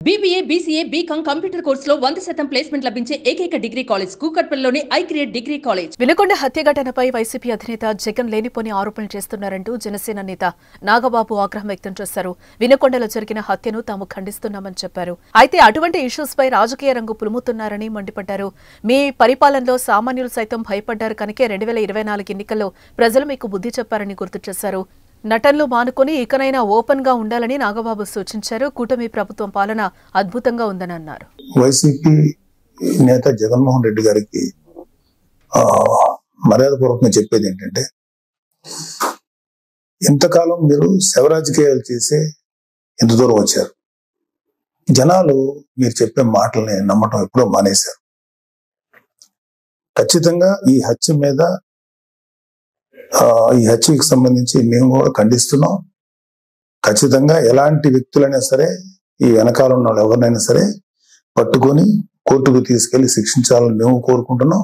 BBA, BCA, BCom computer కోర్సులో 100% placement లభించే ఏకైక డిగ్రీ కాలేజ్ కూకట్పల్లిలోని ఐక్రియేట్ డిగ్రీ కాలేజ్. వినుకొండ హత్య ఘటనపై వైసీపీ అధినేత జగన్ లేనిపోని ఆరోపణలు చేస్తున్నారంటూ జనసేన నేత నాగబాబు ఆగ్రహం వ్యక్తం చేశారు. వినుకొండలో జరిగిన హత్యను తాము ఖండిస్తున్నామని చెప్పారు. అయితే అటువంటి ఇష్యూస్ పై రాజకీయ రంగు పులుముతున్నారని మండిపడ్డారు. మీ పరిపాలనలో సామాన్యులు సైతం భయపడ్డారు కనుకే 2024 ఎన్నికల్లో ప్రజలు మీకు బుద్ధి చెప్పారని గుర్తు చేశారు. నటనలు మానుకొని ఇకనైనా ఓపెన్ గా ఉండాలని నాగబాబు సూచించారు. కూటమి ప్రభుత్వం పాలన అద్భుతంగా ఉందని అన్నారు. వైసీపీ నేత జగన్మోహన్ రెడ్డి గారికి మర్యాదపూర్వకంగా చెప్పేది ఏంటంటే, ఇంతకాలం మీరు శవ రాజకీయాలు చేసే ఎంత దూరం వచ్చారు. జనాలు మీరు చెప్పే మాటల్ని నమ్మటం ఎప్పుడో మానేశారు. ఖచ్చితంగా ఈ హత్యకి సంబంధించి మేము కూడా ఖండిస్తున్నాం. ఖచ్చితంగా ఎలాంటి వ్యక్తులైనా సరే, ఈ వెనకాల ఉన్న వాళ్ళు ఎవరినైనా సరే పట్టుకొని కోర్టుకు తీసుకెళ్లి శిక్షించాలని మేము కోరుకుంటున్నాం.